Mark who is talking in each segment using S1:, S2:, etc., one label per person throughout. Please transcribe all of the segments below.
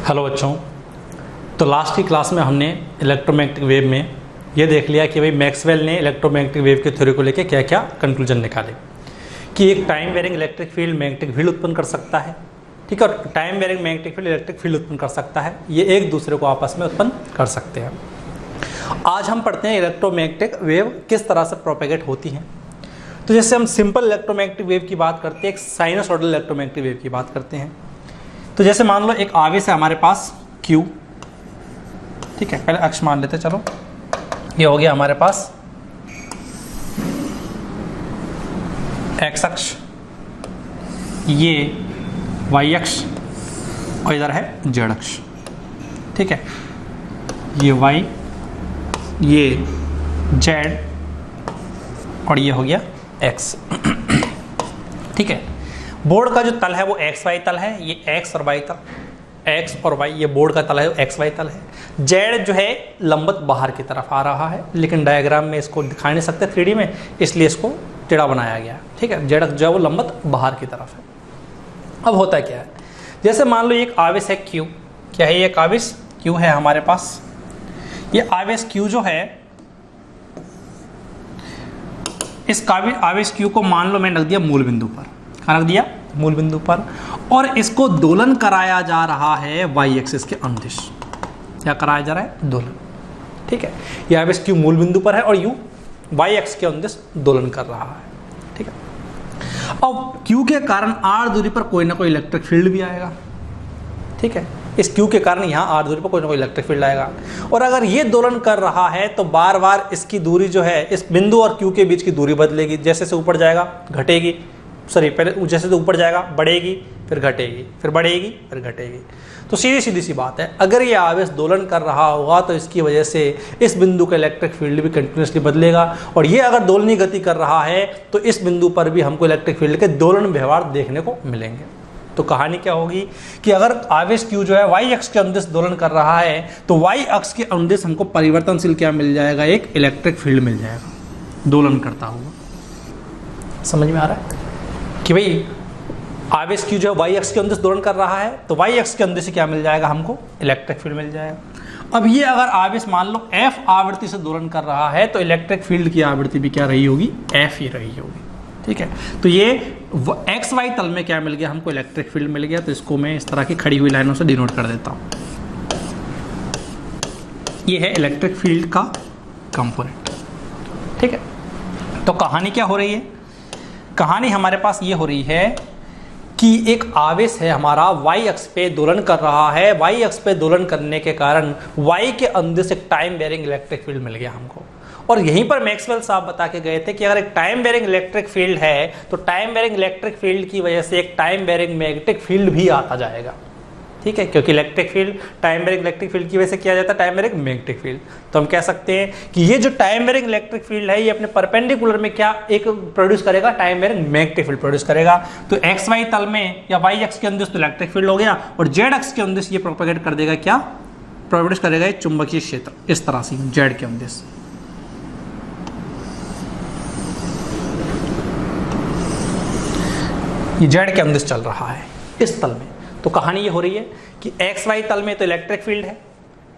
S1: Hello बच्चों। तो last की क्लास में हमने इलेक्ट्रोमैग्नेटिक वेव में ये देख लिया कि भाई मैक्सवेल ने इलेक्ट्रोमैग्नेटिक वेव की थ्योरी को लेकर क्या क्या कंक्लूजन निकाले कि एक time varying electric field magnetic field उत्पन्न कर सकता है, ठीक है, और time varying magnetic field electric field उत्पन्न कर सकता है। ये एक दूसरे को आपस में उत्पन्न कर सकते हैं। आज हम पढ़ते हैं इलेक्ट्रोमैग्नेटिक वेव किस तरह से प्रोपेगेट होती हैं। तो जैसे हम सिंपल इलेक्ट्रोमैग्नेटिक वेव की बात करते हैं, एक साइनसॉइडल इलेक्ट्रोमैग्नेटिक वेव की बात करते हैं। तो जैसे मान लो एक आवेश है हमारे पास Q, ठीक है, पहले अक्ष मान लेते हैं। चलो ये हो गया हमारे पास x अक्ष, ये y अक्ष और इधर है z अक्ष, ठीक है, ये y, ये z और ये हो गया x, ठीक है। बोर्ड का जो तल है वो एक्स वाई तल है, ये एक्स और वाई तल, एक्स और वाई ये बोर्ड का तल है, एक्स वाई तल है। जेड जो है लंबवत बाहर की तरफ आ रहा है, लेकिन डायग्राम में इसको दिखा नहीं सकते 3D में, इसलिए इसको टेढ़ा बनाया गया, ठीक है। जेड जो है वो लंबवत बाहर की तरफ है। अब होता क्या है, जैसे मान लो एक आवेश है Q, क्या है, एक आवेश Q है हमारे पास। ये आवेश Q जो है, इस आवेश Q को मान लो मैंने रख दिया मूल बिंदु पर, रख दिया मूल बिंदु पर, और इसको दोलन कराया जा रहा है वाई एक्सिस के अनुदिश। क्या कराया जा रहा है? दोलन, ठीक है। यह आवेश Q मूल बिंदु पर है और U वाई एक्स के अनुदिश दोलन कर रहा है, ठीक है। अब Q के कारण R दूरी पर कोई ना कोई इलेक्ट्रिक फील्ड भी आएगा, ठीक है। इस Q के कारण यहाँ R दूरी पर कोई ना कोई इलेक्ट्रिक फील्ड आएगा, और अगर ये दोलन कर रहा है तो बार बार इसकी दूरी जो है, इस बिंदु और Q के बीच की दूरी बदलेगी। जैसे से ऊपर जाएगा घटेगी, सॉरी पहले जैसे तो ऊपर जाएगा बढ़ेगी, फिर घटेगी, फिर बढ़ेगी, फिर घटेगी। तो सीधी सी बात है, अगर ये आवेश दोलन कर रहा होगा तो इसकी वजह से इस बिंदु का इलेक्ट्रिक फील्ड भी कंटिन्यूसली बदलेगा, और ये अगर दोलनी गति कर रहा है तो इस बिंदु पर भी हमको इलेक्ट्रिक फील्ड के दोलन व्यवहार देखने को मिलेंगे। तो कहानी क्या होगी कि अगर आवेश Q जो है वाई अक्ष के अनुदिश दोलन कर रहा है तो वाई अक्ष के अनुदिश हमको परिवर्तनशील क्या मिल जाएगा, एक इलेक्ट्रिक फील्ड मिल जाएगा दोलन करता हुआ। समझ में आ रहा है कि भाई आवेश Q जो है वाई अक्ष के अनुदिश दोलन कर रहा है तो वाई अक्ष के अनुदिश से क्या मिल जाएगा, हमको इलेक्ट्रिक फील्ड मिल जाएगा। अब ये अगर आवेश मान लो F आवृत्ति से दोलन कर रहा है तो इलेक्ट्रिक फील्ड की आवृत्ति भी क्या रही होगी, F ही रही होगी, ठीक है। तो ये एक्स वाई तल में क्या मिल गया, हमको इलेक्ट्रिक फील्ड मिल गया। तो इसको मैं इस तरह की खड़ी हुई लाइनों से डिनोट कर देता हूँ। ये है इलेक्ट्रिक फील्ड का कंपोनेंट, ठीक है। तो कहानी क्या हो रही है, कहानी हमारे पास ये हो रही है कि एक आवेश है हमारा वाई अक्ष पे दोलन कर रहा है। वाई अक्ष पे दोलन करने के कारण वाई के अंदर एक टाइम वेरिंग इलेक्ट्रिक फील्ड मिल गया हमको, और यहीं पर मैक्सवेल साहब बता के गए थे कि अगर एक टाइम वेरिंग इलेक्ट्रिक फील्ड है तो टाइम वेरिंग इलेक्ट्रिक फील्ड की वजह से एक टाइम वेरिंग मैग्नेटिक फील्ड भी आता जाएगा, ठीक है, क्योंकि electric field time varying electric field की वजह से किया जाता है टाइम वेरिंग मैग्नेटिक फील्ड। तो हम कह सकते हैं कि ये जो टाइम वेरिंग इलेक्ट्रिक फील्ड है ये अपने परपेंडिकुलर में क्या एक प्रोड्यूस करेगा, time varying magnetic field produce करेगा। तो एक्स वाई तल में या वाई अक्ष के अंदर तो इलेक्ट्रिक फील्ड हो गया, और जेड अक्ष के अंदर ये प्रोपेगेट कर देगा, क्या प्रोड्यूस करेगा, ये चुंबकीय क्षेत्र इस तरह से जेड के अंदर, ये जेड के अंदर चल रहा है इस तल में। तो कहानी ये हो रही है कि एक्स वाई तल में तो इलेक्ट्रिक फील्ड है,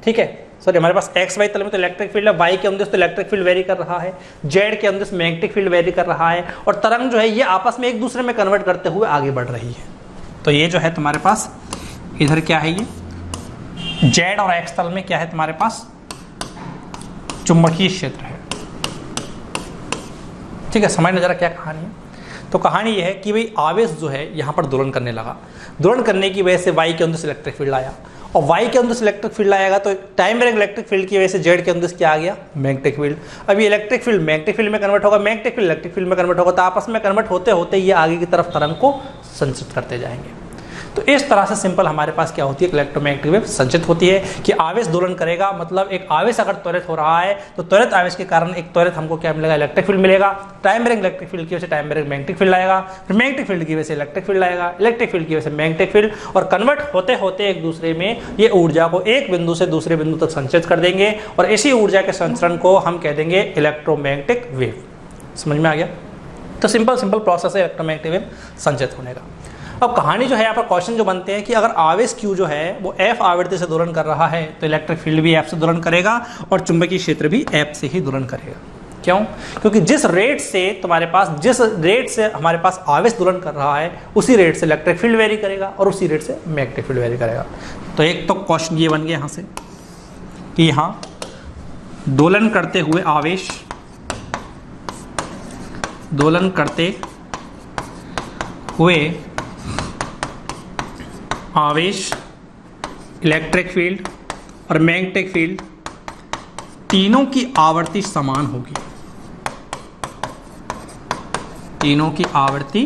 S1: ठीक है, सॉरी हमारे पास एक्स वाई तल में तो इलेक्ट्रिक फील्ड है, वाई के अंदर तो इलेक्ट्रिक फील्ड वेरी कर रहा है, जेड के अंदर मैग्नेटिक फील्ड वेरी कर रहा है, और तरंग जो है ये आपस में एक दूसरे में कन्वर्ट करते हुए आगे बढ़ रही है। तो ये जो है तुम्हारे पास इधर क्या है, ये जेड और एक्स तल में क्या है तुम्हारे पास, चुंबकीय क्षेत्र है, ठीक है। समझ नजर क्या कहानी है। तो कहानी यह है कि भाई आवेश जो है यहाँ पर दोलन करने लगा, दोलन करने की वजह से वाई के अंदर से इलेक्ट्रिक फील्ड आया, और वाई के अंदर से इलेक्ट्रिक फील्ड आएगा तो टाइम वेरिंग इलेक्ट्रिक फील्ड की वजह से जेड के अंदर से क्या आ गया, मैग्नेटिक फील्ड। अब ये इलेक्ट्रिक फील्ड मैग्नेटिक फील्ड में कन्वर्ट होगा, मैग्नेटिक फील्ड इलेक्ट्रिक फील्ड में कन्वर्ट होगा, तो आपस में कन्वर्ट होते होते ये आगे की तरफ तरंग को संचित करते जाएंगे। तो इस तरह से सिंपल हमारे पास क्या होती है, इलेक्ट्रोमैग्नेटिक वेव संचित होती है कि आवेश दोलन करेगा, मतलब एक आवेश अगर त्वरित हो रहा है तो त्वरित आवेश के कारण एक त्वरित हमको क्या मिलेगा, इलेक्ट्रिक फील्ड मिलेगा। टाइम वेरिंग इलेक्ट्रिक फील्ड की वजह से टाइम वेरिंग मैग्नेटिक फील्ड आएगा, फिर मैग्नेटिक फील्ड की वजह से इलेक्ट्रिक फील्ड आएगा, इलेक्ट्रिक फील्ड की वजह से मैग्नेटिक फील्ड, और कन्वर्ट होते होते एक दूसरे में ये ऊर्जा को एक बिंदु से दूसरे बिंदु तक संचित कर देंगे, और इसी ऊर्जा के संचरण को हम कह देंगे इलेक्ट्रोमैग्नेटिक वेव। समझ में आ गया। तो सिंपल प्रोसेस है इलेक्ट्रोमैग्नेटिक वेव संचित होने का। अब कहानी जो है यहाँ पर क्वेश्चन जो बनते हैं कि अगर आवेश Q जो है वो F आवृत्ति से दोलन कर रहा है तो इलेक्ट्रिक फील्ड भी F से दोलन करेगा और चुंबकीय क्षेत्र भी F से ही दोलन करेगा। क्यों? क्योंकि जिस रेट से हमारे पास आवेश दोलन कर रहा है उसी रेट से इलेक्ट्रिक फील्ड वेरी करेगा और उसी रेट से मैग्नेटिक फील्ड वेरी करेगा। तो एक तो क्वेश्चन ये बन गया यहाँ से कि यहाँ दोलन करते हुए आवेश इलेक्ट्रिक फील्ड और मैग्नेटिक फील्ड तीनों की आवृत्ति समान होगी। तीनों की आवृत्ति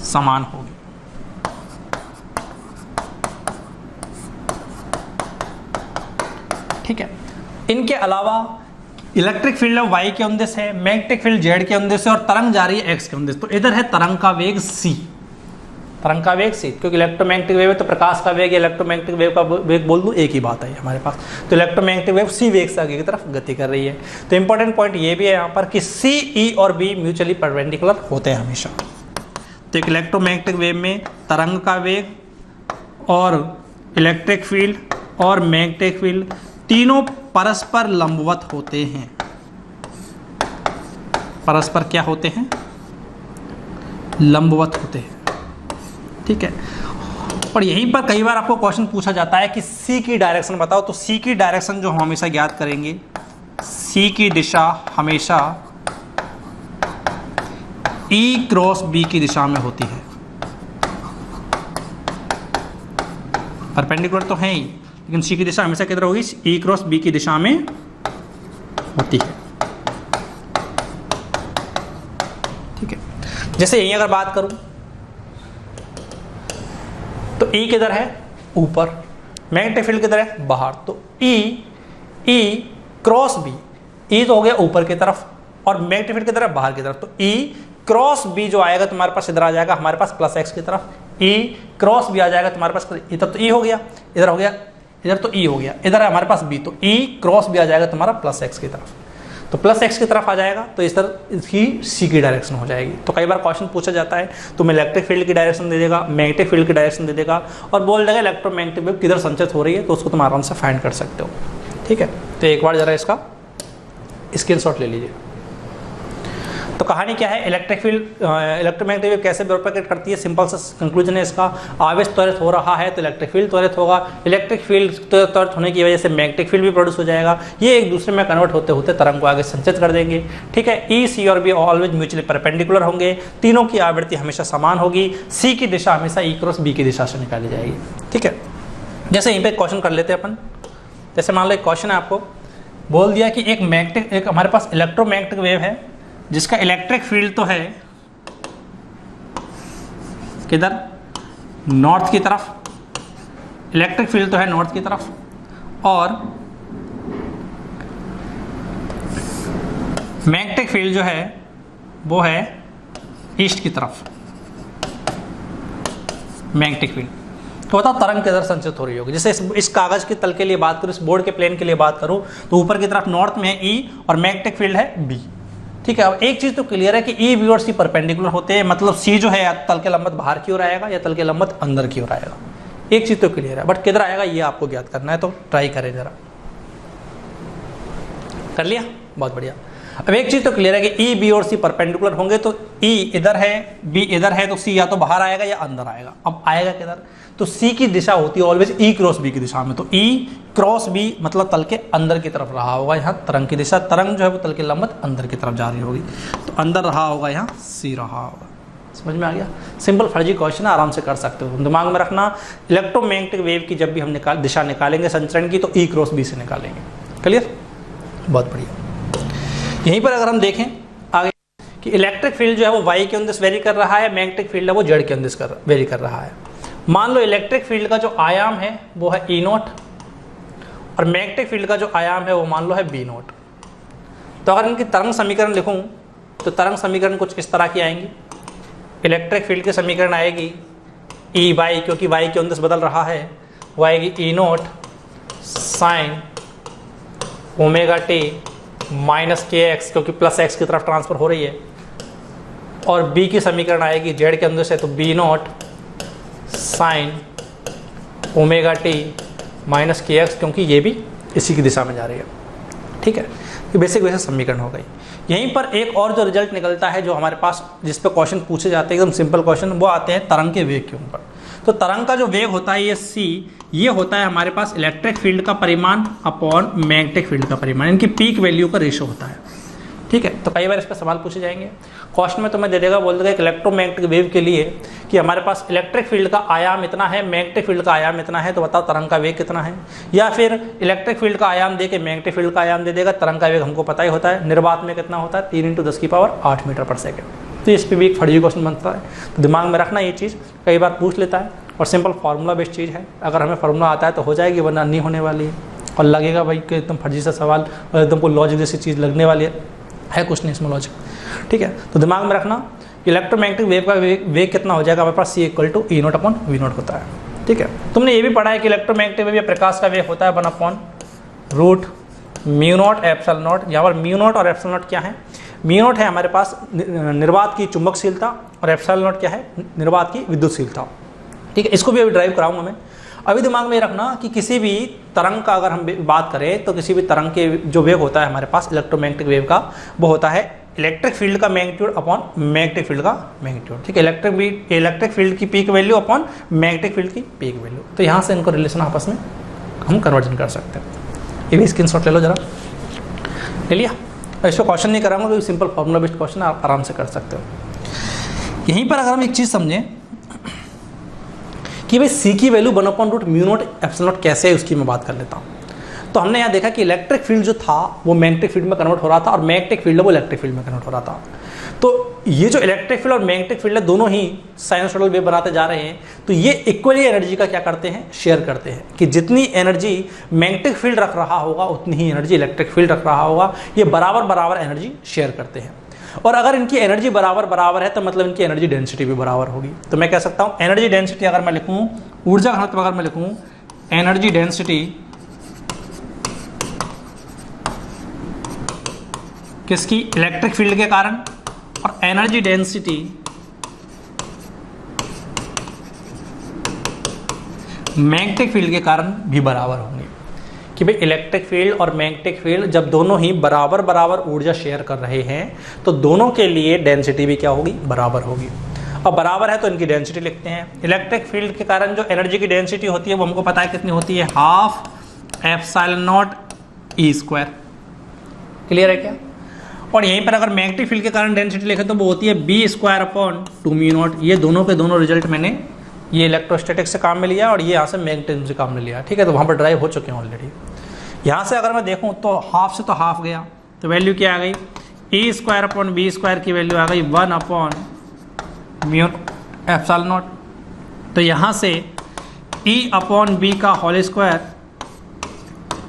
S1: समान होगी। ठीक है। इनके अलावा इलेक्ट्रिक फील्ड y के अनुदिश है, मैग्नेटिक फील्ड z के अनुदिश है और तरंग जा रही है x के अनुदिश। तो इधर है तरंग का वेग c, क्योंकि इलेक्ट्रोमैग्नेटिक वेव है तो प्रकाश का वेग, इलेक्ट्रोमैग्नेटिक वेव का वेग बोल दूं एक ही बात है हमारे पास। तो इलेक्ट्रोमैग्नेटिक वेव c वेग से आगे की तरफ गति कर रही है। तो इंपॉर्टेंट पॉइंट ये भी है यहाँ पर कि c, e और b म्यूचुअली परपेंडिकुलर होते हैं हमेशा। तो एक इलेक्ट्रोमैग्नेटिक वेव में तरंग का वेग और इलेक्ट्रिक फील्ड और मैग्नेटिक फील्ड तीनों परस्पर लंबवत होते हैं। परस्पर क्या होते हैं? लंबवत होते हैं। ठीक है। और यहीं पर कई बार आपको क्वेश्चन पूछा जाता है कि C की डायरेक्शन बताओ। तो C की डायरेक्शन जो हम हमेशा ज्ञात करेंगे, C की दिशा हमेशा E क्रॉस B की दिशा में होती है। परपेंडिकुलर तो है ही, लेकिन C की दिशा हमेशा किधर होगी? E क्रॉस B की दिशा में होती है। ठीक है। जैसे यहीं अगर बात करूं तो E किधर है? ऊपर। मैग्नेटिक फील्ड किधर है? बाहर। तो E क्रॉस B, E तो हो गया ऊपर की तरफ और मैग्नेटिक फील्ड किधर है? बाहर की तरफ। तो E क्रॉस B जो आएगा तुम्हारे पास इधर आ जाएगा हमारे पास प्लस x की तरफ। E क्रॉस B आ जाएगा तुम्हारे पास, इधर तो E हो गया, इधर हो गया, इधर तो E हो गया, इधर है हमारे पास B। तो E क्रॉस B आ जाएगा तुम्हारा प्लस x की तरफ। तो प्लस x की तरफ आ जाएगा तो इस तरह इसकी C की डायरेक्शन हो जाएगी। तो कई बार क्वेश्चन पूछा जाता है तो इलेक्ट्रिक फील्ड की डायरेक्शन दे देगा, मैग्नेटिक फील्ड की डायरेक्शन दे देगा और बोल देगा इलेक्ट्रोमैग्नेटिक वेव किधर संचित हो रही है, तो उसको तुम आराम से फाइंड कर सकते हो। ठीक है। तो एक बार जरा इसका स्क्रीनशॉट ले लीजिए। तो कहानी क्या है? इलेक्ट्रिक फील्ड इलेक्ट्रोमैग्नेटिक वेव कैसे प्रोपेगेट करती है? सिंपल सा कंक्लूजन है इसका। आवेश त्वरित हो रहा है तो इलेक्ट्रिक फील्ड त्वरित होगा, इलेक्ट्रिक फील्ड त्वरित होने की वजह से मैग्नेटिक फील्ड भी प्रोड्यूस हो जाएगा। ये एक दूसरे में कन्वर्ट होते होते तरंग को आगे संचित कर देंगे। ठीक है। E, C और B ऑलवेज म्यूचुअली परपेंडिकुलर होंगे, तीनों की आवृत्ति हमेशा समान होगी। C की दिशा हमेशा E क्रॉस B की दिशा से निकाली जाएगी। ठीक है। जैसे यहीं पे क्वेश्चन कर लेते हैं अपन। जैसे मान लो एक क्वेश्चन है, आपको बोल दिया कि एक हमारे पास इलेक्ट्रोमैग्नेटिक वेव है जिसका इलेक्ट्रिक फील्ड तो है किधर? नॉर्थ की तरफ। इलेक्ट्रिक फील्ड तो है नॉर्थ की तरफ और मैग्नेटिक फील्ड जो है वो है ईस्ट की तरफ। मैग्नेटिक फील्ड तो बताओ तरंग किधर संचित हो रही होगी? जैसे इस कागज के तल के लिए बात करूं, इस बोर्ड के प्लेन के लिए बात करूं तो ऊपर की तरफ नॉर्थ में है E और मैग्नेटिक फील्ड है B। ठीक है। अब एक चीज तो क्लियर है कि E, B और C परपेंडिकुलर होते हैं, मतलब C जो है तल के लंबवत बाहर की ओर आएगा या तल के लंबवत अंदर की ओर आएगा। एक चीज तो क्लियर है, बट किधर आएगा ये आपको ज्ञात करना है। तो ट्राई करें जरा। कर लिया? बहुत बढ़िया। अब एक चीज तो क्लियर है कि E, B और C परपेंडिकुलर होंगे तो E इधर है, B इधर है, तो C या तो बाहर आएगा या अंदर आएगा। अब आएगा किधर? तो C की दिशा होती है ऑलवेज E क्रॉस B की दिशा में। तो E क्रॉस B मतलब तल के अंदर की तरफ रहा होगा यहाँ तरंग की दिशा। तरंग जो है वो तल के लंबवत अंदर की तरफ जा रही होगी, तो अंदर रहा होगा यहाँ C रहा होगा। समझ में आ गया? सिंपल फर्जी क्वेश्चन है, आराम से कर सकते हो। दिमाग में रखना, इलेक्ट्रोमैग्नेटिक वेव की जब भी हम दिशा निकालेंगे संचरण की तो E क्रॉस B से निकालेंगे। क्लियर? बहुत बढ़िया। यहीं पर अगर हम देखें आगे कि इलेक्ट्रिक फील्ड जो है वो y के अनुदिश वेरी कर रहा है, मैग्नेटिक फील्ड है वो z के अनुदिश वेरी कर रहा है। मान लो इलेक्ट्रिक फील्ड का जो आयाम है वो है E0 और मैग्नेटिक फील्ड का जो आयाम है वो मान लो है B0। तो अगर इनकी तरंग समीकरण लिखूं तो तरंग समीकरण कुछ इस तरह की आएंगी। इलेक्ट्रिक फील्ड की समीकरण आएगी E/, क्योंकि y के अनुदिश बदल रहा है, वो आएगी E0 sine omega t minus kx, क्योंकि प्लस x की तरफ ट्रांसफर हो रही है। और B की समीकरण आएगी z के अनुदिश है तो B0 sine omega T minus के एक्स, क्योंकि ये भी इसी की दिशा में जा रही है। ठीक है, ये बेसिक समीकरण हो गई। यहीं पर एक और जो रिजल्ट निकलता है, जो हमारे पास जिस पे क्वेश्चन पूछे जाते हैं एकदम सिंपल क्वेश्चन, वो आते हैं तरंग के वेग के ऊपर। तो तरंग का जो वेग होता है ये c, ये होता है हमारे पास इलेक्ट्रिक फील्ड का परिमाण अपॉन मैग्नेटिक फील्ड का परिमाण, इनकी पीक वैल्यू का रेशो होता है। ठीक है, तो कई बार इस पर सवाल पूछे जाएंगे। क्वेश्चन में तुम्हें दे देगा, बोल देगा एक इलेक्ट्रोमैग्नेटिक वेव के लिए कि हमारे पास इलेक्ट्रिक फील्ड का आयाम इतना है, मैग्नेटिक फील्ड का आयाम इतना है, तो बताओ तरंग का वेग कितना है। या फिर इलेक्ट्रिक फील्ड का आयाम दे के मैग्नेटिक फील्ड का आयाम दे देगा, तरंग का वेग हमको पता ही होता है, निर्वात में कितना होता है 3 × 10⁸ मीटर पर सेकेंड। तो इस पर भी एक फर्जी क्वेश्चन बनता है, तो दिमाग में रखना ये चीज़, कई बार पूछ लेता है। और सिंपल फार्मूला बेस्ड चीज़ है, अगर हमें फार्मूला आता है तो हो जाएगी, वरना नहीं होने वाली है। और लगेगा भाई कि एकदम फर्जी सा सवाल और एकदम कोई लॉजिक जैसी चीज़ लगने वाली है कुछ नहीं इसमें लॉजिक। ठीक है, तो दिमाग में रखना इलेक्ट्रोमैग्नेटिक वेव का वेग कितना हो जाएगा हमारे पास, c = E0/V0 होता है। ठीक है, तुमने ये भी पढ़ा है कि इलेक्ट्रोमैग्नेटिक वेव या प्रकाश का वेग होता है 1/√μ0ε0। यहाँ पर μ0 और ε0 क्या है? μ0 है हमारे पास निर्वात की चुंबकशीलता और ε0 क्या है? निर्वात की विद्युतशीलता। ठीक है, इसको भी अभी ड्राइव कराऊंगा मैं। अभी दिमाग में रखना कि किसी भी तरंग का अगर हम बात करें तो किसी भी तरंग के जो वेग होता है हमारे पास इलेक्ट्रोमैग्नेटिक वेव का, वो होता है इलेक्ट्रिक फील्ड का मैग्नीट्यूड अपॉन मैग्नेटिक फील्ड का मैग्नीट्यूड। ठीक है, इलेक्ट्रिक फील्ड की peak value upon magnetic field की पीक वैल्यू। तो यहाँ से इनको रिलेशन आपस में हम कन्वर्जन कर सकते हैं। ये भी स्क्रीनशॉट ले लो जरा, ले लिया। इसको क्वेश्चन नहीं कराऊंगा, तो सिंपल फॉर्मूला बेस्ड क्वेश्चन आप आराम से कर सकते हो। यहीं पर अगर हम एक चीज़ समझें कि भाई c की वैल्यू 1/√μ0ε0 कैसे है, उसकी मैं बात कर लेता हूँ। तो हमने यहाँ देखा कि इलेक्ट्रिक फील्ड जो था वो मैग्नेटिक फील्ड में कन्वर्ट हो रहा था और मैग्नेटिक फील्ड वो इलेक्ट्रिक फील्ड में कन्वर्ट हो रहा था। तो ये जो इलेक्ट्रिक फील्ड और मैग्नेटिक फील्ड है, दोनों ही साइनसॉइडल वेव बनाते जा रहे हैं। तो ये इक्वली एनर्जी का क्या करते हैं, शेयर करते हैं, कि जितनी एनर्जी मैग्नेटिक फील्ड रख रहा होगा उतनी ही एनर्जी इलेक्ट्रिक फील्ड रख रहा होगा। ये बराबर बराबर एनर्जी शेयर करते हैं। और अगर इनकी एनर्जी बराबर बराबर है तो मतलब इनकी एनर्जी डेंसिटी भी बराबर होगी। तो मैं कह सकता हूँ एनर्जी डेंसिटी अगर मैं लिखूँ, ऊर्जा घनत्व अगर मैं लिखूँ एनर्जी डेंसिटी किसकी, इलेक्ट्रिक फील्ड के कारण, और एनर्जी डेंसिटी मैग्नेटिक फील्ड के कारण भी बराबर होंगे। कि भाई इलेक्ट्रिक फील्ड और मैग्नेटिक फील्ड जब दोनों ही बराबर बराबर ऊर्जा शेयर कर रहे हैं तो दोनों के लिए डेंसिटी भी क्या होगी, बराबर होगी। अब बराबर है तो इनकी डेंसिटी लिखते हैं। इलेक्ट्रिक फील्ड के कारण जो एनर्जी की डेंसिटी होती है वो हमको पता है कितनी होती है, 1/2ε0 E²। क्लियर है क्या? और यहीं पर अगर मैग्नेटिक फील्ड के कारण डेंसिटी लिखे तो वो होती है B²/2μ0। ये दोनों के दोनों रिजल्ट मैंने ये इलेक्ट्रोस्टैटिक्स से काम में लिया और ये यहाँ से मैग्नेटिज्म से काम में लिया। ठीक है, तो वहाँ पर ड्राइव हो चुके हैं ऑलरेडी। यहाँ से अगर मैं देखूँ तो हाफ से तो हाफ गया, तो वैल्यू क्या आ गई, E²/B² की वैल्यू आ गई 1/μ0। तो यहाँ से E/B का होल स्क्वायर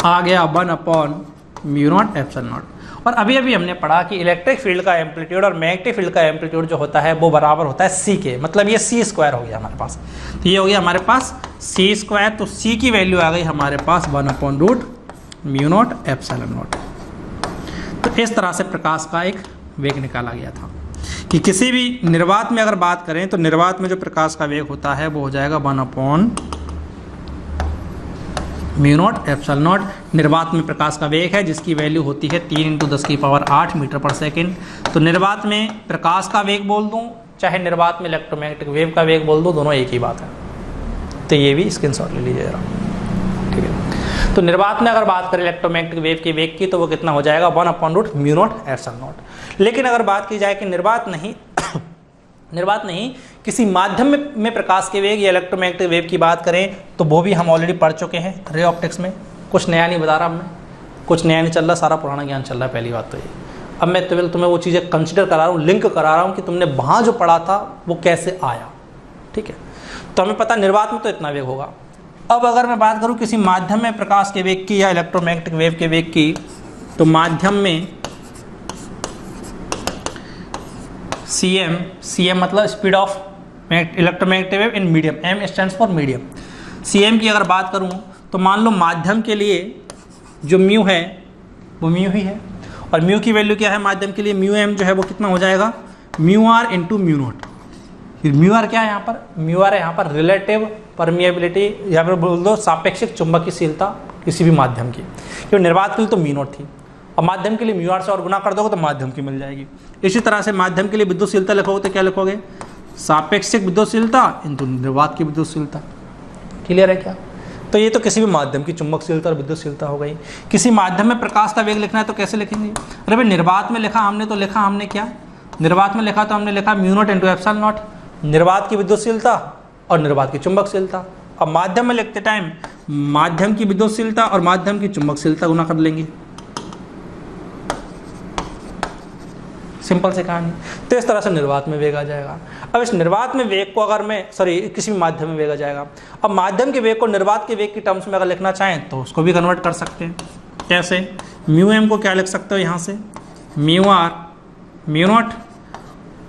S1: आ गया 1/μ0ε0। और अभी अभी हमने पढ़ा कि इलेक्ट्रिक फील्ड का एम्पलीट्यूड और मैग्नेटिक फील्ड का एम्पलीट्यूड जो होता है वो बराबर होता है c के, मतलब ये c² हो गया हमारे पास। तो ये हो गया हमारे पास c²। तो c की वैल्यू आ गई हमारे पास 1/√μ0ε0। तो इस तरह से प्रकाश का एक वेग निकाला गया था कि किसी भी निर्वात में अगर बात करें तो निर्वात में जो प्रकाश का वेग होता है वो हो जाएगा 1/μ0ε0। निर्वात में प्रकाश का वेग है जिसकी वैल्यू होती है 3 × 10⁸ मीटर पर सेकेंड। तो निर्वात में प्रकाश का वेग बोल दूं चाहे निर्वात में इलेक्ट्रोमैग्नेटिक वेव का वेग बोल दूं, दोनों एक ही बात है। तो ये भी स्क्रीनशॉट ले लीजिए जरा। ठीक है, तो निर्वात में अगर बात करें इलेक्ट्रोमैग्नेटिक वेव के वेग की तो वो कितना हो जाएगा 1/√μ0ε0। लेकिन अगर बात की जाए कि निर्वात नहीं किसी माध्यम में प्रकाश के वेग या इलेक्ट्रोमैग्नेटिक वेव की बात करें तो वो भी हम ऑलरेडी पढ़ चुके हैं रे ऑप्टिक्स में। कुछ नया नहीं बता रहा मैं, कुछ नया नहीं चल रहा, सारा पुराना ज्ञान चल रहा है। पहली बात तो ये, अब मैं तुम्हें वो चीज़ें कंसिडर करा रहा हूँ, लिंक करा रहा हूँ कि तुमने वहाँ जो पढ़ा था वो कैसे आया। ठीक है, तो हमें पता निर्वात में तो इतना वेग होगा। अब अगर मैं बात करूँ किसी माध्यम में प्रकाश के वेग की या इलेक्ट्रोमैग्नेटिक वेव के वेग की, तो माध्यम में cm मतलब speed of electromagnetic wave in medium, m stands for medium. cm की अगर बात करूं तो मान लो माध्यम के लिए जो म्यू है वो म्यू ही है, और म्यू की वैल्यू क्या है माध्यम के लिए, म्यू m जो है वो कितना हो जाएगा, μr × μ0। म्यू आर क्या है यहाँ पर, म्यू आर है यहाँ पर रिलेटिव परमिएबिलिटी, या फिर बोल दो सापेक्षिक चुंबकीयशीलता किसी भी माध्यम की। क्योंकि निर्वात के लिए तो मी नॉट थी, और माध्यम के लिए म्यू आर से और गुना कर दोगे तो माध्यम की मिल जाएगी। इसी तरह से माध्यम के लिए विद्युतशीलता लिखोगे तो क्या लिखोगे, सापेक्षिक विद्युतशीलता इंटू निर्वात की विद्युतशीलता। क्लियर है क्या? तो ये तो किसी भी माध्यम की चुंबकशीलता और विद्युतशीलता हो गई। किसी माध्यम में प्रकाश का वेग लिखना है तो कैसे लिखेंगे? अरे भाई निर्वात में लिखा हमने तो लिखा हमने क्या, निर्वात में लिखा तो हमने लिखा mu naught into epsilon not, निर्वात की विद्युतशीलता और निर्वात की चुंबकशीलता। अब माध्यम में लिखते टाइम माध्यम की विद्युतशीलता और माध्यम की चुंबकशीलता गुना कर लेंगे। सिंपल सी कहानी। तो इस तरह से निर्वात में वेग आ जाएगा। अब इस निर्वात में वेग को अगर मैं किसी भी माध्यम में वेग आ जाएगा। अब माध्यम के वेग को निर्वात के वेग की टर्म्स में अगर लिखना चाहें तो उसको भी कन्वर्ट कर सकते हैं। कैसे? म्यू एम को क्या लिख सकते हो यहाँ से, म्यू आर म्यू नॉट,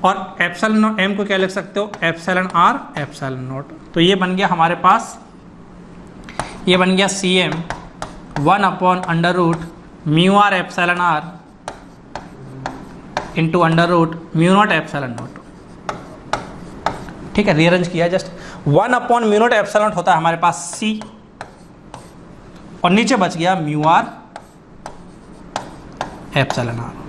S1: और एप्सिलॉन एम को क्या लिख सकते हो, एप्सिलॉन आर एप्सिलॉन नॉट। तो ये बन गया हमारे पास, ये बन गया C M 1/√ mu R epsilon R into √ mu naught epsilon naught. ठीक है, रीअरेंज किया जस्ट। 1/म्यू नॉट एप्सिलॉन नॉट होता है हमारे पास सी, और नीचे बच गया म्यू आर एप्सिलॉन आर।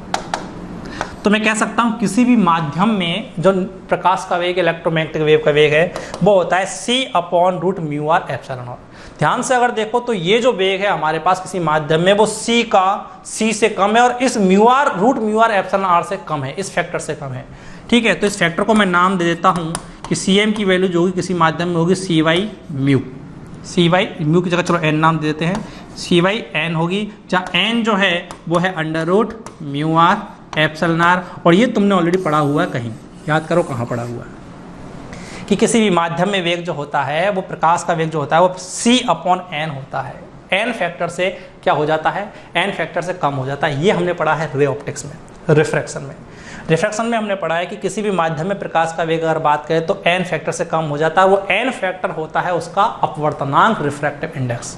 S1: तो मैं कह सकता हूं किसी भी माध्यम में जो प्रकाश का वेग, इलेक्ट्रोमैग्नेटिक वेव का वेग है, वो होता है C/√ mu R epsilon naught. ध्यान से अगर देखो तो ये जो वेग है हमारे पास किसी माध्यम में, वो C से कम है, और इस √ म्यू आर एप्सिलॉन आर से कम है, इस फैक्टर से कम है। ठीक है, तो इस फैक्टर को मैं नाम दे देता हूं कि Cm की वैल्यू जो होगी किसी माध्यम में होगी CY म्यू। CY म्यू की जगह चलो n नाम दे देते हैं, CY n होगी, जहाँ n जो है वो है √ म्यू आर एप्सिलॉन आर। और ये तुमने ऑलरेडी पढ़ा हुआ है कहीं, याद करो कहाँ पढ़ा हुआ है, कि किसी भी माध्यम में वेग जो होता है, वो प्रकाश का वेग जो होता है वो C/n होता है। n फैक्टर से क्या हो जाता है, n फैक्टर से कम हो जाता है। ये हमने पढ़ा है रे ऑप्टिक्स में, रिफ्रैक्शन में। रिफ्रैक्शन में हमने पढ़ा है कि किसी भी माध्यम में प्रकाश का वेग अगर बात करें तो n फैक्टर से कम हो जाता है। वो n फैक्टर होता है उसका अपवर्तनांक, रिफ्रैक्टिव इंडेक्स।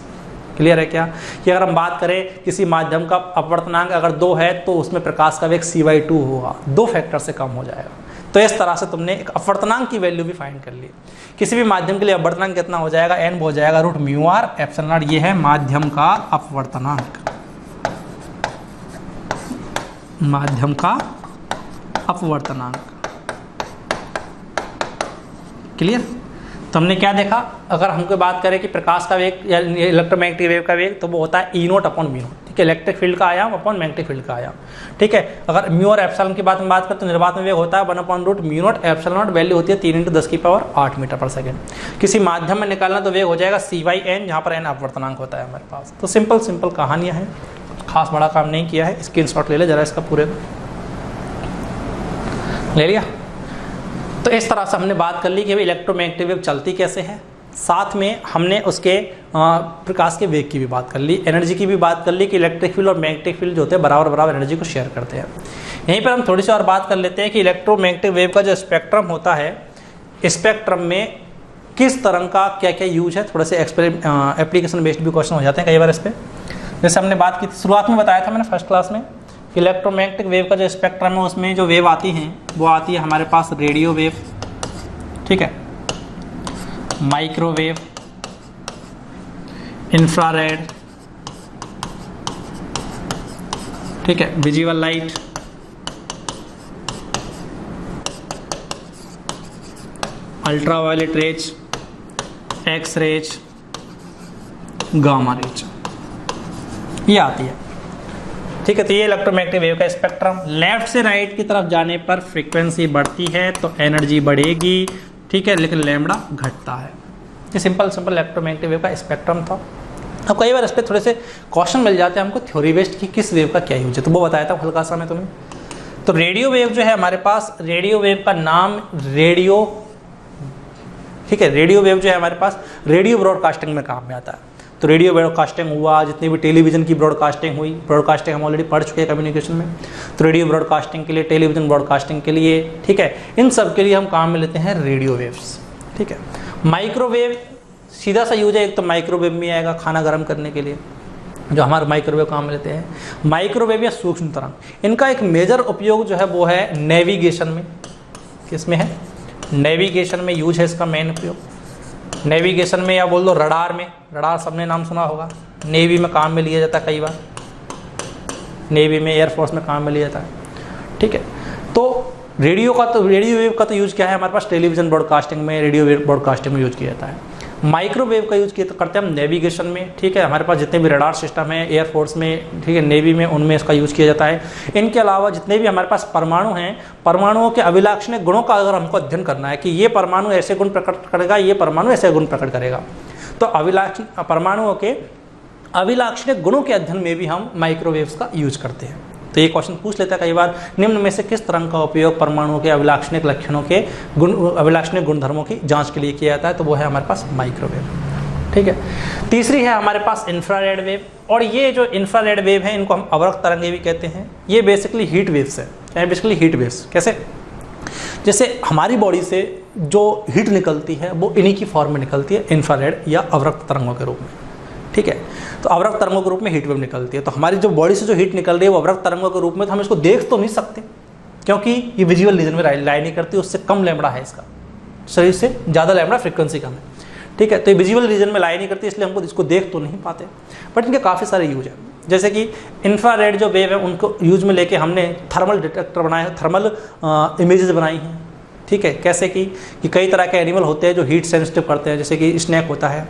S1: क्लियर है क्या? कि अगर हम बात करें किसी माध्यम का अपवर्तनांक अगर 2 है तो उसमें प्रकाश का वेग C/2 होगा, 2 फैक्टर से कम हो जाएगा। तो इस तरह से तुमने एक अपवर्तनांक की वैल्यू भी फाइंड कर ली। किसी भी माध्यम के लिए अपवर्तनांक कितना हो जाएगा, n हो जाएगा √ म्यू आर एप्सिलॉन नॉट। ये है माध्यम का अपवर्तनांक, माध्यम का अपवर्तनांक। क्लियर? तो हमने क्या देखा, अगर हमको बात करें कि प्रकाश का वेग या इलेक्ट्रोमैग्नेटिक वेव का वेग, तो वो होता है E0/म्यू नॉट। ठीक है, इलेक्ट्रिक फील्ड का आयाम अपॉन मैग्नेटिक फील्ड का आयाम। ठीक है, अगर म्यू और एप्सिलॉन की बात करें तो निर्वात में वेग होता है 1/√ mu naught epsilon not. Value होती है 3 × 10⁸ मीटर/सेकंड। किसी माध्यम में निकालना तो वेग हो जाएगा C/n, जहाँ पर n अपवर्तनांक होता है हमारे पास। तो सिंपल कहानियाँ हैं, खास बड़ा काम नहीं किया है। स्क्रीनशॉट ले ले जरा इसका, पूरे ले लिया। तो इस तरह से हमने बात कर ली कि भाई इलेक्ट्रोमैग्नेटिक वेव चलती कैसे है, साथ में हमने उसके प्रकाश के वेग की भी बात कर ली, एनर्जी की भी बात कर ली कि इलेक्ट्रिक फील्ड और मैग्नेटिक फील्ड जो होते हैं बराबर एनर्जी को शेयर करते हैं। यहीं पर हम थोड़ी सी और बात कर लेते हैं कि इलेक्ट्रोमैग्नेटिक वेव का जो स्पेक्ट्रम होता है, स्पेक्ट्रम में किस तरंग का क्या क्या यूज है। थोड़े से एप्लीकेशन बेस्ड भी क्वेश्चन हो जाते हैं कई बार इस पर। जैसे हमने बात की शुरुआत में बताया था मैंने फर्स्ट क्लास में, इलेक्ट्रोमैग्नेटिक वेव का जो स्पेक्ट्रम है उसमें जो वेव आती हैं वो आती है हमारे पास रेडियो वेव, ठीक है, माइक्रोवेव, इंफ्रारेड, ठीक है, visible light, ultraviolet rays, X rays, gamma rays, ये आती है। ठीक है, तो ये इलेक्ट्रोमैग्नेटिक वेव का स्पेक्ट्रम। लेफ्ट से राइट की तरफ जाने पर फ्रीक्वेंसी बढ़ती है तो एनर्जी बढ़ेगी, ठीक है, लेकिन लैम्बडा घटता है। ये सिंपल इलेक्ट्रोमैग्नेटिक वेव का स्पेक्ट्रम था। अब कई बार इस पर थोड़े से क्वेश्चन मिल जाते हैं हमको थ्योरी बेस्ड की किस वेव का क्या यूज है, तो वो बताया था हल्का सा मैं तुम्हें। तो रेडियो वेव जो है हमारे पास, रेडियो वेव का नाम रेडियो, ठीक है, रेडियो वेव जो है हमारे पास रेडियो ब्रॉडकास्टिंग में काम में आता है। तो रेडियो ब्रॉडकास्टिंग हुआ, जितनी भी टेलीविजन की ब्रॉडकास्टिंग हुई, ब्रॉडकास्टिंग हम ऑलरेडी पढ़ चुके हैं कम्युनिकेशन में, तो रेडियो ब्रॉडकास्टिंग के लिए, टेलीविजन ब्रॉडकास्टिंग के लिए, ठीक है, इन सब के लिए हम काम में लेते हैं रेडियो वेव्स। ठीक है, माइक्रोवेव सीधा सा यूज है, एक तो माइक्रोवेव में आएगा खाना गर्म करने के लिए जो हमारे माइक्रोवेव काम में लेते हैं। माइक्रोवेव या सूक्ष्म तरंग, इनका एक मेजर उपयोग जो है वो है नेविगेशन में। किस में है? नेविगेशन में यूज है इसका मेन उपयोग। नेविगेशन में या बोल दो रडार में, रडार सबने नाम सुना होगा, नेवी में काम में लिया जाता है, कई बार नेवी में, एयरफोर्स में काम में लिया जाता है। ठीक है, तो रेडियो वेव का तो यूज़ क्या है हमारे पास, टेलीविज़न ब्रॉडकास्टिंग में, रेडियो वेव ब्रॉडकास्टिंग में यूज़ किया जाता है। माइक्रोवेव का यूज़ करते हैं हम नेविगेशन में। ठीक है, हमारे पास जितने भी रडार सिस्टम है एयरफोर्स में, ठीक है, नेवी में, उनमें इसका यूज़ किया जाता है। इनके अलावा जितने भी हमारे पास परमाणु हैं, परमाणुओं के अभिलाक्षणिक गुणों का अगर हमको अध्ययन करना है कि ये परमाणु ऐसे गुण प्रकट करेगा, ये परमाणु ऐसे गुण प्रकट करेगा, तो परमाणुओं के अभिलाक्षणिक गुणों के अध्ययन में भी हम माइक्रोवेव्स का यूज करते हैं। तो ये क्वेश्चन पूछ लेता है कई बार, निम्न में से किस तरंग का उपयोग परमाणुओं के अभिलाक्षणिक लक्षणों के अभिलाक्षणिक गुणधर्मों की जांच के लिए किया जाता है, तो वो है हमारे पास माइक्रोवेव। ठीक है, तीसरी है हमारे पास इंफ्रारेड वेव। और ये जो इंफ्रारेड वेव है इनको हम अवरक्त तरंगे भी कहते हैं। ये बेसिकली हीट वेव्स है, बेसिकली हीट वेव्स। कैसे, जैसे हमारी बॉडी से जो हीट निकलती है वो इन्हीं की फॉर्म में निकलती है, इंफ्रारेड या अवरक्त तरंगों के रूप में। ठीक है, तो अवरक्त तरंगों के रूप में हीट वेव निकलती है। तो हमारी जो बॉडी से जो हीट निकल रही है वो अवरक्त तरंगों के रूप में, तो हम इसको देख तो नहीं सकते क्योंकि ये विजुअल रीजन में लाई नहीं करती, उससे कम लैम्बडा है इसका, शरीर से ज़्यादा लैम्बडा, फ्रिक्वेंसी कम है। ठीक है, तो ये विजुअल रीजन में लाई नहीं करती, इसलिए हमको इसको देख तो नहीं पाते, बट इनके काफ़ी सारे यूज हैं। जैसे कि इंफ्रारेड जो वेव है उनको यूज में लेके हमने थर्मल डिटेक्टर बनाए हैं, थर्मल इमेजेस बनाई हैं। ठीक है, कैसे कि कई तरह के एनिमल होते हैं जो हीट सेंसिटिव करते हैं, जैसे कि स्नैक होता है,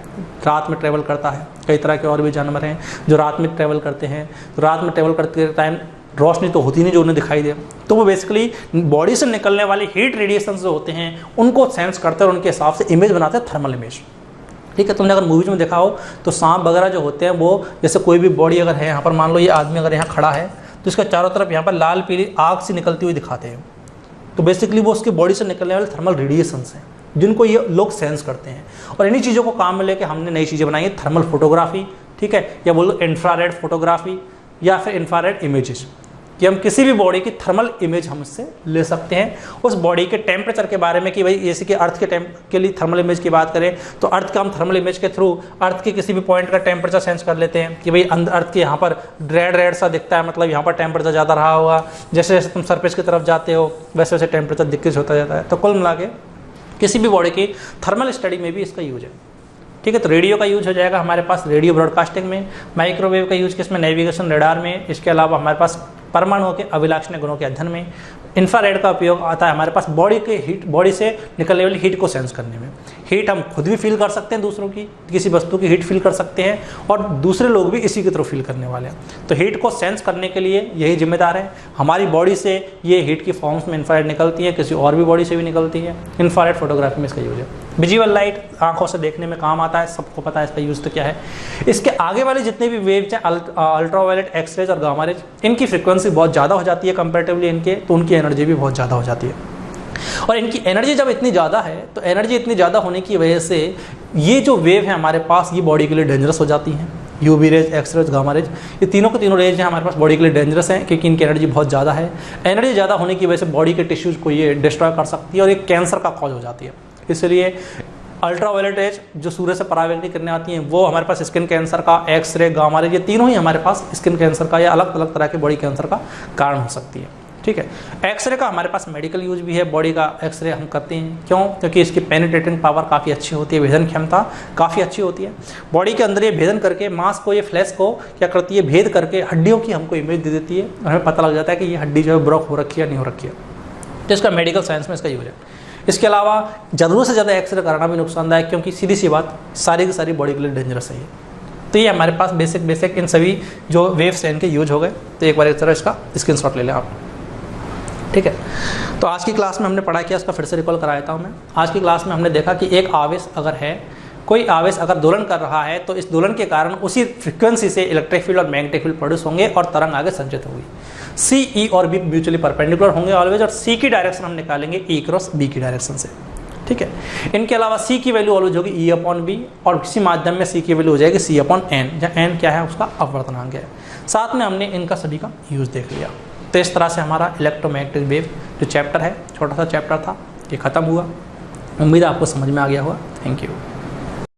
S1: रात में ट्रैवल करता है। कई तरह के और भी जानवर हैं जो रात में ट्रैवल करते हैं, तो रात में ट्रैवल करते टाइम रोशनी तो होती नहीं जो उन्हें दिखाई दे, तो वो बेसिकली बॉडी से निकलने वाले हीट रेडिएशन जो होते हैं उनको सेंस करते हैं और उनके हिसाब से इमेज बनाते हैं, थर्मल इमेज। ठीक है, तुमने अगर मूवीज में देखा हो तो सांप वगैरह जो होते हैं वो, जैसे कोई भी बॉडी अगर है, यहाँ पर मान लो ये आदमी अगर यहाँ खड़ा है तो इसका चारों तरफ यहाँ पर लाल पीली आग से निकलती हुई दिखाते हैं, तो बेसिकली वो उसकी बॉडी से निकलने वाले थर्मल रेडिएशंस हैं जिनको ये लोग सेंस करते हैं। और इन्हीं चीज़ों को काम में लेके हमने नई चीज़ें बनाई है, थर्मल फोटोग्राफी। ठीक है, या बोलो इंफ्रारेड फोटोग्राफी या फिर इंफ्रारेड इमेजेस, कि हम किसी भी बॉडी की थर्मल इमेज हम इससे ले सकते हैं, उस बॉडी के टेम्परेचर के बारे में, कि भाई जैसे कि अर्थ के लिए थर्मल इमेज की बात करें तो अर्थ का हम थर्मल इमेज के थ्रू अर्थ के किसी भी पॉइंट का टेम्परेचर सेंस कर लेते हैं कि भाई अर्थ के यहाँ पर रेड सा दिखता है, मतलब यहाँ पर टेम्परेचर ज़्यादा रहा होगा, जैसे जैसे तुम सरफेस की तरफ जाते हो वैसे वैसे टेम्परेचर डिक्रीज होता जाता है। तो कुल मिला के किसी भी बॉडी की थर्मल स्टडी में भी इसका यूज है। ठीक है, तो रेडियो का यूज हो जाएगा हमारे पास रेडियो ब्रॉडकास्टिंग में, माइक्रोवेव का यूज किसमें, नेविगेशन, रडार में। इसके अलावा हमारे पास परमाणुओं के अभिलाक्षणिक गुणों के अध्ययन में। इंफ्रारेड का उपयोग आता है हमारे पास बॉडी से निकलने वाली हीट को सेंस करने में। हीट हम खुद भी फील कर सकते हैं, दूसरों की किसी वस्तु की हीट फील कर सकते हैं और दूसरे लोग भी इसी की तरफ फील करने वाले हैं। तो हीट को सेंस करने के लिए यही जिम्मेदार है। हमारी बॉडी से ये हीट की फॉर्म्स में इंफ्रारेड निकलती है, किसी और भी बॉडी से भी निकलती है। इंफ्रारेड फोटोग्राफी में इसका यूज है। विजुअल लाइट आंखों से देखने में काम आता है, सबको पता है इसका यूज तो क्या है। इसके आगे वाले जितने भी वेव्स हैं, अल्ट्रावायलेट, एक्सरेज और गामा रेज, इनकी फ्रिक्वेंसी बहुत ज़्यादा हो जाती है कंपैरेटिवली इनके, तो उनकी एनर्जी भी बहुत ज़्यादा हो जाती है। और इनकी एनर्जी जब इतनी ज़्यादा है तो एनर्जी इतनी ज़्यादा होने की वजह से ये जो वेव है हमारे पास, ये बॉडी के लिए डेंजरस हो जाती हैं। UV rays, X rays, gamma rays, ये तीनों के तीनों रेज हैं हमारे पास बॉडी के लिए डेंजरस हैं, क्योंकि इनकी एनर्जी बहुत ज़्यादा है। एनर्जी ज़्यादा होने की वजह से बॉडी के टिश्यूज़ को ये डिस्ट्रॉय कर सकती है और एक कैंसर का कॉज हो जाती है। इसलिए अल्ट्रावायलेट रेज जो सूर्य से पराबैंगनी करने आती हैं वो हमारे पास स्किन कैंसर का, एक्सरे, गामा रेज, ये तीनों ही हमारे पास स्किन कैंसर का या अलग अलग तरह के बॉडी कैंसर का कारण हो सकती है। ठीक है, एक्सरे का हमारे पास मेडिकल यूज भी है। बॉडी का एक्सरे हम करते हैं, क्यों? क्योंकि इसकी पेनिट्रेटिंग पावर काफ़ी अच्छी होती है, भेदन क्षमता काफ़ी अच्छी होती है। बॉडी के अंदर ये भेदन करके मांस को, ये फ्लैश को क्या करती है, भेद करके हड्डियों की हमको इमेज दे देती है। हमें पता लग जाता है कि ये हड्डी जो है ब्रोक हो रखी है या नहीं हो रखी है। तो इसका मेडिकल साइंस में इसका यूज है। इसके अलावा ज़रूरत से ज़्यादा एक्सरे कराना भी नुकसानदायक, क्योंकि सीधी सी बात सारी की सारी बॉडी के लिए डेंजरस है। तो ये हमारे पास बेसिक इन सभी जो वेव्स हैं इनके यूज हो गए। तो एक बार इस तरह इसका स्क्रीनशॉट ले लें आप। ठीक है, तो आज की क्लास में हमने पढ़ा किया, उसका फिर से रिकॉल करा देता हूँ मैं। आज की क्लास में हमने देखा कि एक आवेश अगर है, कोई आवेश अगर दोलन कर रहा है तो इस दोलन के कारण उसी फ्रीक्वेंसी से इलेक्ट्रिक फील्ड और मैग्नेटिक फील्ड प्रोड्यूस होंगे और तरंग आगे संचित होगी। सी, ई और बी म्यूचुअली परपेंडिकुलर होंगे ऑलवेज, और सी की डायरेक्शन हम निकालेंगे ई क्रॉस बी की डायरेक्शन से। ठीक है, इनके अलावा सी की वैल्यू ऑलवेज होगी ई अपॉन बी, और किसी माध्यम में सी की वैल्यू हो जाएगी सी अपॉन एन, जहाँ एन क्या है, उसका अपवर्तनांक है। साथ में हमने इनका सभी का यूज देख लिया। तो इस तरह से हमारा इलेक्ट्रोमैग्नेटिक वेव जो चैप्टर है, छोटा सा चैप्टर था, ये खत्म हुआ। उम्मीद है आपको समझ में आ गया होगा। Thank you.